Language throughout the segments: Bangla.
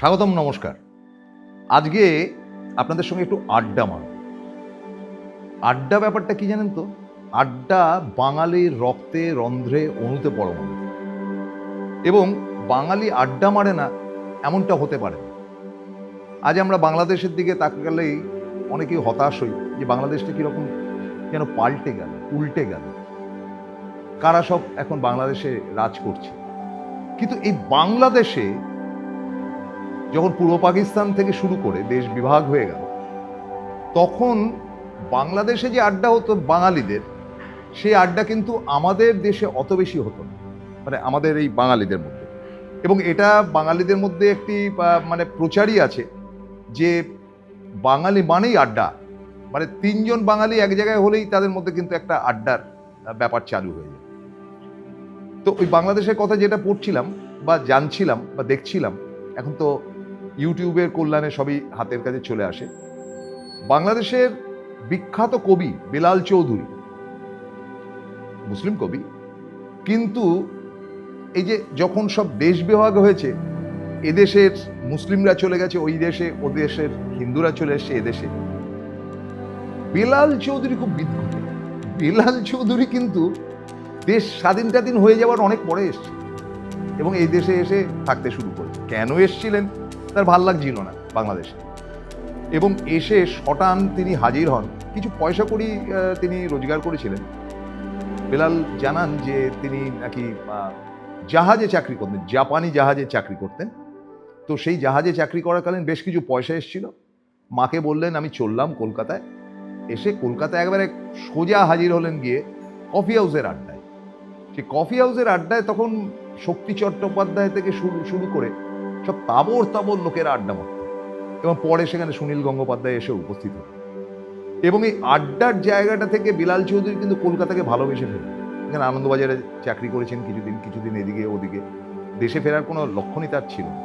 স্বাগতম, নমস্কার। আজকে আপনাদের সঙ্গে একটু আড্ডা মারব। আড্ডা ব্যাপারটা কি জানেন তো? আড্ডা বাঙালির রক্তে, রন্ধ্রে, অণুতে পরমাণু। এবং বাঙালি আড্ডা মারে না এমনটা হতে পারে না। আজ আমরা বাংলাদেশের দিকে তাকালেই অনেকেই হতাশ হই যে বাংলাদেশটা কীরকম যেন পাল্টে গেল, উল্টে গেল। কারা সব এখন বাংলাদেশে রাজ করছে। কিন্তু এই বাংলাদেশে যখন পূর্ব পাকিস্তান থেকে শুরু করে দেশ বিভাগ হয়ে গেল, তখন বাংলাদেশে যে আড্ডা হতো বাঙালিদের, সেই আড্ডা কিন্তু আমাদের দেশে অত বেশি হতো না, মানে আমাদের এই বাঙালিদের মধ্যে। এবং এটা বাঙালিদের মধ্যে একটি মানে প্রচারই আছে যে বাঙালি মানেই আড্ডা, মানে তিনজন বাঙালি এক জায়গায় হলেই তাদের মধ্যে কিন্তু একটা আড্ডার ব্যাপার চালু হয়ে যায়। তো ওই বাংলাদেশের কথা যেটা পড়ছিলাম বা জানছিলাম বা দেখছিলাম, এখন তো ইউটিউবের কল্যাণে সবই হাতের কাছে চলে আসে। বাংলাদেশের বিখ্যাত কবি বেলাল চৌধুরী, মুসলিম কবি, কিন্তু এই যে যখন সব দেশ বিভাগ হয়েছে, এদেশের মুসলিমরা চলে গেছে ওই দেশে, ও দেশের হিন্দুরা চলে এসছে এদেশে। বেলাল চৌধুরী খুব বিদ্রোহী। বেলাল চৌধুরী কিন্তু দেশ স্বাধীন হয়ে যাওয়ার অনেক পরে এসছে এবং এই দেশে এসে থাকতে শুরু করেছে। কেন এসছিলেন তার ভাল লাগছিল না বাংলাদেশে, এবং এসে শটান তিনি হাজির হন। কিছু পয়সা করি তিনি রোজগার করেছিলেন। বেলাল জানান যে তিনি নাকি জাহাজে চাকরি করতেন, জাপানি জাহাজে চাকরি করতেন। তো সেই জাহাজে চাকরি করাকালীন বেশ কিছু পয়সা এসেছিল। মাকে বললেন আমি চললাম কলকাতায়। এসে কলকাতায় একবারে সোজা হাজির হলেন গিয়ে কফি হাউসের আড্ডায়। সেই কফি হাউসের আড্ডায় তখন শক্তি চট্টোপাধ্যায় থেকে শুরু করে সব তাবর লোকেরা আড্ডা মারত, এবং পরে সেখানে সুনীল গঙ্গোপাধ্যায় এসে উপস্থিত হন। এবং এই আড্ডার জায়গাটা থেকে বেলাল চৌধুরী কিন্তু কলকাতাকে ভালোবেসে ফেলেন। এখানে আনন্দবাজারে চাকরি করেছেন কিছুদিন এদিকে ওদিকে, দেশে ফেরার কোনো লক্ষণই তার ছিল না।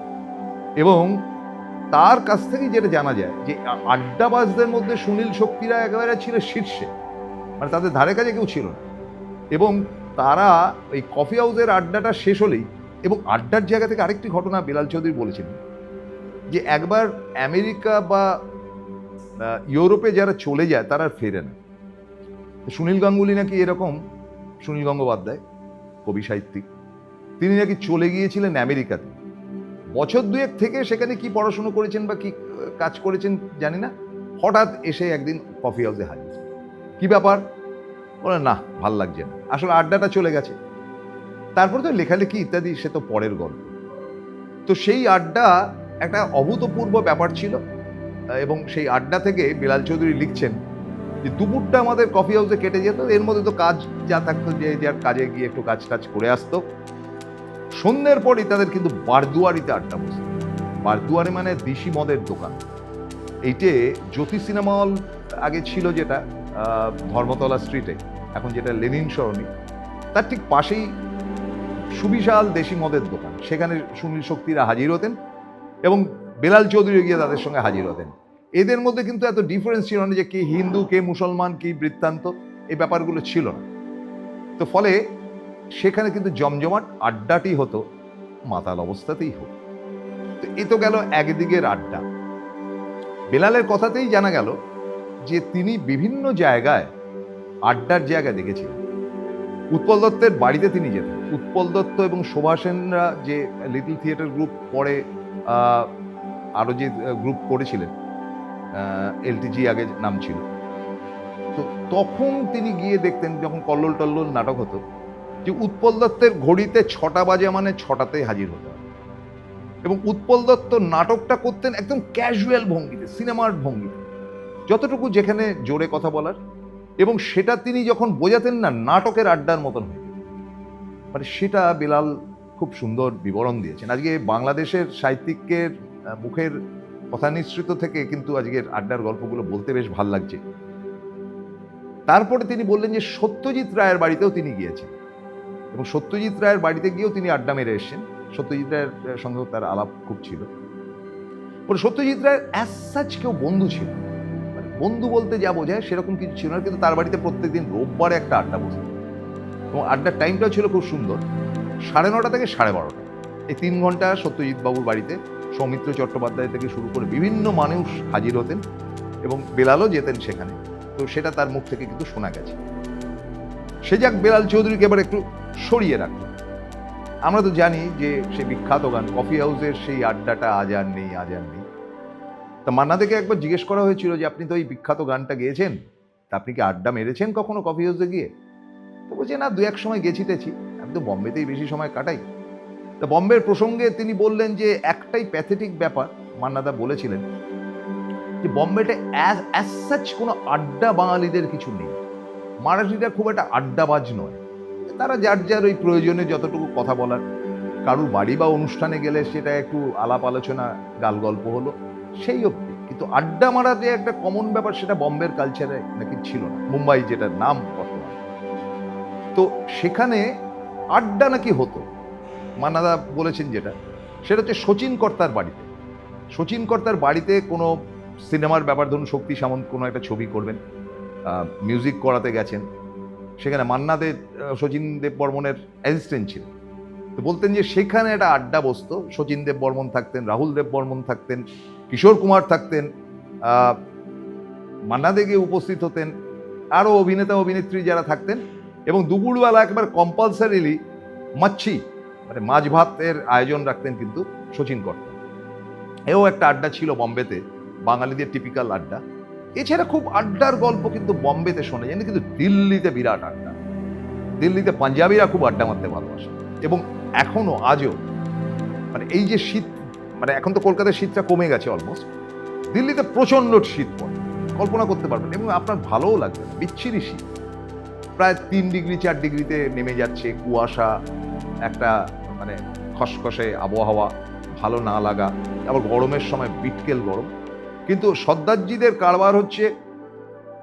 এবং তার কাছ থেকেই যেটা জানা যায় যে আড্ডাবাজদের মধ্যে সুনীল শক্তিরা একেবারে ছিল শীর্ষে, মানে তাদের ধারে কাছে কেউ ছিল না। এবং তারা ওই কফি হাউসের আড্ডাটা শেষ হলেই, এবং আড্ডার জায়গা থেকে আরেকটি ঘটনা বেলাল চৌধুরী বলেছিলেন যে একবার আমেরিকা বা ইউরোপে যারা চলে যায় তারা আর ফেরে না। সুনীল গাঙ্গুলি নাকি এরকম, সুনীল গঙ্গোপাধ্যায় কবি সাহিত্যিক, তিনি নাকি চলে গিয়েছিলেন আমেরিকাতে। বছর দুয়েক থেকে সেখানে কি পড়াশুনো করেছেন বা কি কাজ করেছেন জানি না, হঠাৎ এসে একদিন কফি হাউসে হাজির। কি ব্যাপার? বলে না, ভাল লাগছে না, আসলে আড্ডাটা চলে গেছে। তারপর তো লেখালেখি ইত্যাদি, সে তো পরের গল্প। তো সেই আড্ডা একটা অভূতপূর্ব ব্যাপার ছিল। এবং সেই আড্ডা থেকে বেলাল চৌধুরী লিখছেন যে দুপুরটা আমাদের কফি হাউসে কেটে যেত, এর মধ্যে তো কাজ যা থাকতো, যে যার কাজে গিয়ে একটু কাজ করে আসতো। সন্ধ্যের পরই তাদের কিন্তু বারদুয়ারিতে আড্ডা বসত। বারদুয়ারি মানে দেশি মদের দোকান। এইটে জ্যোতি সিনেমা হল আগে ছিল, যেটা ধর্মতলা স্ট্রিটে, এখন যেটা লেনিন সরণি, তার ঠিক পাশেই সুবিশাল দেশি মদের দোকান। সেখানে সুনীল শক্তিরা হাজির হতেন এবং বেলাল চৌধুরী গিয়ে তাদের সঙ্গে হাজির হতেন। এদের মধ্যে কিন্তু এত ডিফারেন্স ছিল না যে কে হিন্দু কে মুসলমান কি বৃত্তান্ত, এই ব্যাপারগুলো ছিল না। তো ফলে সেখানে কিন্তু জমজমাট আড্ডাটি হতো, মাতাল অবস্থাতেই হতো। তো এ তো গেল একদিকের আড্ডা। বেলালের কথাতেই জানা গেল যে তিনি বিভিন্ন জায়গায় আড্ডার জায়গা দেখেছিলেন। উৎপল দত্তের বাড়িতে তিনি যেতেন। উৎপল দত্ত এবং শোভাসেনরা যে লিটল থিয়েটার গ্রুপ পরে আরো যে গ্রুপ করেছিলেন, এলটিজি আগে নাম ছিল, তো তখন তিনি গিয়ে দেখতেন যখন কল্লোল টল্লোল নাটক হতো যে উৎপল দত্তের ঘড়িতে 6টা বাজে মানে 6টাতেই হাজির হতে হবে। এবং উৎপল দত্ত নাটকটা করতেন একদম ক্যাজুয়াল ভঙ্গিতে, সিনেমার ভঙ্গিতে, যতটুকু যেখানে জোরে কথা বলার, এবং সেটা তিনি যখন বোঝাতেন না, নাটকের আড্ডার মতন হয়ে যেত। মানে সেটা বেলাল খুব সুন্দর বিবরণ দিয়েছেন। আজকে বাংলাদেশের সাহিত্যিকের মুখের কথা নিঃসৃত থেকে কিন্তু আজকের আড্ডার গল্পগুলো বলতে বেশ ভাল লাগছে। তারপরে তিনি বললেন যে সত্যজিৎ রায়ের বাড়িতেও তিনি গিয়েছেন, এবং সত্যজিৎ রায়ের বাড়িতে গিয়েও তিনি আড্ডা মেরে এসেছেন। সত্যজিৎ রায়ের সঙ্গেও তার আলাপ খুব ছিল। পরে সত্যজিৎ রায়ের অ্যাজ সাচ কেউ বন্ধু ছিল, মানে বন্ধু বলতে যা বোঝায় সেরকম কিছু ছিল না, কিন্তু তার বাড়িতে প্রত্যেকদিন রোববারে একটা আড্ডা বসত, এবং আড্ডার টাইমটাও ছিল খুব সুন্দর, 9:30 থেকে 12:30। এই 3 ঘন্টা সত্যজিৎ বাবুর বাড়িতে সৌমিত্র চট্টোপাধ্যায় থেকে শুরু করে বিভিন্ন মানুষ হাজির হতেন এবং বেলালও যেতেন সেখানে। তো সেটা তার মুখ থেকে কিন্তু শোনা গেছে। সে যাক, বেলাল চৌধুরীকে এবার একটু সরিয়ে রাখলো। আমরা তো জানি যে সে বিখ্যাত গান কফি হাউসের সেই আড্ডাটা আজ আর নেই, আজ আর নেই। তা মান্নাদেকে একবার জিজ্ঞেস করা হয়েছিল যে আপনি তো এই বিখ্যাত গানটা গেয়েছেন, তা আপনি কি আড্ডা মেরেছেন কখনো কফি হাউসে গিয়ে? তো বলছে না, 2-1 সময় গেছি টেছি, আমি তো বম্বেতেই বেশি সময় কাটাই। তা বম্বের প্রসঙ্গে তিনি বললেন যে একটাই প্যাথেটিক ব্যাপার মান্নাদা বলেছিলেন যে বম্বেতে অ্যাজ সাচ কোনো আড্ডা বাঙালিদের কিছু নেই। মারাঠিরা খুব একটা আড্ডাবাজ নয়, তারা যার যার ওই প্রয়োজনে যতটুকু কথা বলার, কারুর বাড়ি বা অনুষ্ঠানে গেলে সেটা একটু আলাপ আলোচনা গাল গল্প হলো সেই অবধি, কিন্তু আড্ডা মারা যে একটা কমন ব্যাপার সেটা বম্বের কালচারে নাকি ছিল না। মুম্বাই যেটার নাম বর্তমানে, তো সেখানে আড্ডা নাকি হতো। মান্নাদা বলেছেন যেটা, সেটা হচ্ছে শচীন কর্তার বাড়িতে। শচীন কর্তার বাড়িতে কোনো সিনেমার ব্যাপার, ধরুন শক্তি সামন্ত কোনো একটা ছবি করবেন, মিউজিক করাতে গেছেন, সেখানে মান্নাদে শচীন দেব বর্মনের অ্যাসিস্ট্যান্ট ছিলেন। তো বলতেন যে সেখানে একটা আড্ডা বসতো, শচীন দেব বর্মন থাকতেন, রাহুল দেব বর্মন থাকতেন, কিশোর কুমার থাকতেন, মান্নাদে গিয়ে উপস্থিত হতেন, আরও অভিনেতা অভিনেত্রী যারা থাকতেন, এবং দুপুরবেলা একবার কম্পালসারিলি মাচ্ছি মানে মাছ ভাতের আয়োজন রাখতেন কিন্তু শচীন কর্তা। এও একটা আড্ডা ছিল বম্বেতে, বাঙালিদের টিপিক্যাল আড্ডা। এছাড়া খুব আড্ডার গল্প কিন্তু বম্বেতে শোনা যায় না, কিন্তু দিল্লিতে বিরাট আড্ডা। দিল্লিতে পাঞ্জাবিরা খুব আড্ডা মারতে ভালোবাসে, এবং এখনো আজও মানে এই যে শীত, মানে এখন তো কলকাতার শীতটা কমে গেছে অলমোস্ট, দিল্লিতে প্রচণ্ড শীত পড়ে, কল্পনা করতে পারবেন, এবং আপনার ভালোও লাগবে না, বিচ্ছিরি শীত, প্রায় 3 ডিগ্রি 4 ডিগ্রিতে নেমে যাচ্ছে, কুয়াশা, একটা মানে খসখসে আবহাওয়া, ভালো না লাগা, আবার গরমের সময় বিটকেল গরম। কিন্তু সর্দারজিদের কারবার হচ্ছে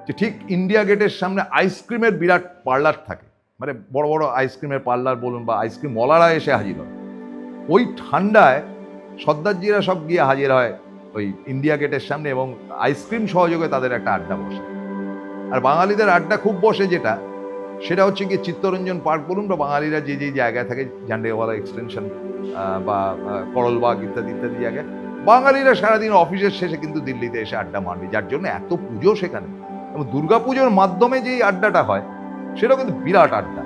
যে ঠিক ইন্ডিয়া গেটের সামনে আইসক্রিমের বিরাট পার্লার থাকে, মানে বড় বড় আইসক্রিমের পার্লার বলুন বা আইসক্রিম ওয়ালারা এসে হাজির হয়। ওই ঠান্ডায় সর্দারজিরা সব গিয়ে হাজির হয় ওই ইন্ডিয়া গেটের সামনে, এবং আইসক্রিম সহযোগে তাদের একটা আড্ডা বসে। আর বাঙালিদের আড্ডা খুব বসে যেটা, সেটা হচ্ছে গিয়ে চিত্তরঞ্জন পার্ক বলুন বা বাঙালিরা যে যে জায়গায় থাকে, জান্ডেওয়ালা এক্সটেনশন বা করলবাগ ইত্যাদি ইত্যাদি জায়গায়, বাঙালিরা সারাদিন অফিসের শেষে কিন্তু দিল্লিতে এসে আড্ডা মারবে, যার জন্য এত পুজো সেখানে। এবং দুর্গাপুজোর মাধ্যমে যেই আড্ডাটা হয় সেটাও কিন্তু বিরাট আড্ডা।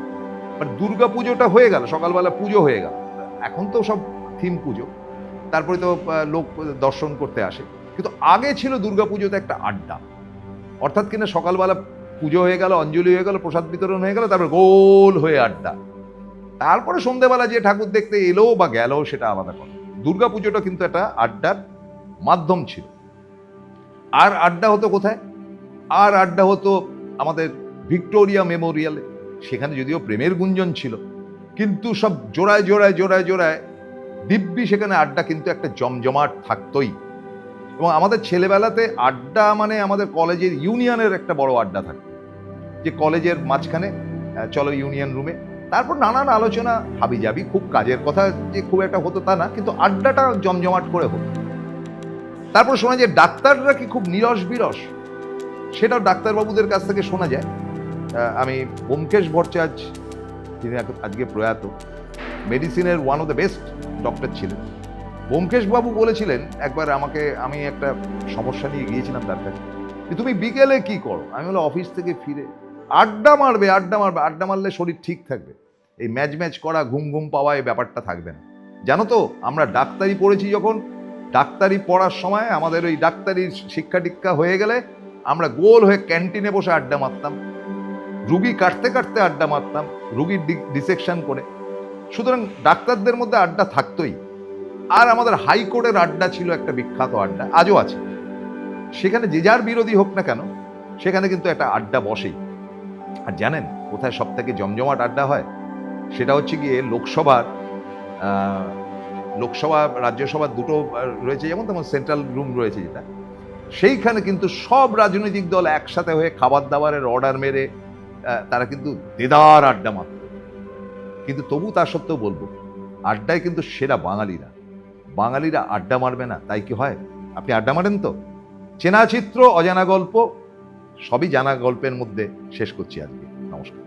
মানে দুর্গাপুজোটা হয়ে গেল, সকালবেলা পুজো হয়ে গেল, এখন তো সব থিম পুজো, তারপরে তো লোক দর্শন করতে আসে, কিন্তু আগে ছিল দুর্গাপুজোতে একটা আড্ডা। অর্থাৎ কিনা সকালবেলা পুজো হয়ে গেল, অঞ্জলি হয়ে গেল, প্রসাদ বিতরণ হয়ে গেল, তারপর গোল হয়ে আড্ডা, তারপরে সন্ধ্যেবেলা যে ঠাকুর দেখতে এলো বা গেল সেটা আলাদা কথা। দুর্গাপুজোটা কিন্তু একটা আড্ডার মাধ্যম ছিল। আর আড্ডা হতো কোথায়? আর আড্ডা হতো আমাদের ভিক্টোরিয়া মেমোরিয়ালে। সেখানে যদিও প্রেমের গুঞ্জন ছিল, কিন্তু সব জোড়ায় জোড়ায় জোড়ায় জোড়ায় দিব্যি সেখানে আড্ডা কিন্তু একটা জমজমাট থাকতোই। এবং আমাদের ছেলেবেলাতে আড্ডা মানে আমাদের কলেজের ইউনিয়নের একটা বড় আড্ডা থাকতো, যে কলেজের মাঝখানে চলো ইউনিয়ন রুমে, তারপর নানান আলোচনা হাবিজাবি, খুব কাজের কথা যে খুব একটা হতো তা না, কিন্তু আড্ডাটা জমজমাট করে হতো। তারপর শোনা যায় ডাক্তাররা কি খুব নিরস বিরস, সেটাও ডাক্তারবাবুদের কাছ থেকে শোনা যায়। আমি ব্যোমকেশ ভট্টাচার্য, যিনি আজকে প্রয়াত, মেডিসিনের one of the best doctor ছিলেন, ব্যোমকেশ বাবু বলেছিলেন একবার আমাকে, আমি একটা সমস্যা নিয়ে গিয়েছিলাম তার কাছে, যে তুমি বিকেলে কি করো? আমি বললাম অফিস থেকে ফিরে আড্ডা মারবে, আড্ডা মারবে, আড্ডা মারলে শরীর ঠিক থাকবে, এই ম্যাচ ম্যাচ করা, ঘুম ঘুম পাওয়া এই ব্যাপারটা থাকবে না। জানো তো, আমরা ডাক্তারি পড়েছি যখন, ডাক্তারি পড়ার সময় আমাদের ওই ডাক্তারির শিক্ষা টিক্ষা হয়ে গেলে আমরা গোল হয়ে ক্যান্টিনে বসে আড্ডা মারতাম, রুগী কাটতে কাটতে আড্ডা মারতাম, রুগীর ডিসেকশন করে। সুতরাং ডাক্তারদের মধ্যে আড্ডা থাকতোই। আর আমাদের হাইকোর্টের আড্ডা ছিল একটা বিখ্যাত আড্ডা, আজও আছে। সেখানে যে যার বিরোধী হোক না কেন, সেখানে কিন্তু একটা আড্ডা বসেই। আর জানেন কোথায় সব থেকে জমজমাট আড্ডা হয়? সেটা হচ্ছে গিয়ে লোকসভা রাজ্যসভা দুটো রয়েছে, যেমন তেমন সেন্ট্রাল রুম রয়েছে যেটা, সেইখানে কিন্তু সব রাজনৈতিক দল একসাথে হয়ে খাবার দাবারের অর্ডার মেরে তারা কিন্তু দেদার আড্ডা মারত। কিন্তু তবু তা সত্ত্বেও বলবো, আড্ডায় কিন্তু সেরা বাঙালিরা। বাঙালিরা আড্ডা মারবে না তাই কি হয়? আপনি আড্ডা মারেন তো? চেনা চিত্র, অজানা গল্প, সবই জানা গল্পের মধ্যে শেষ করছি আজকে। নমস্কার।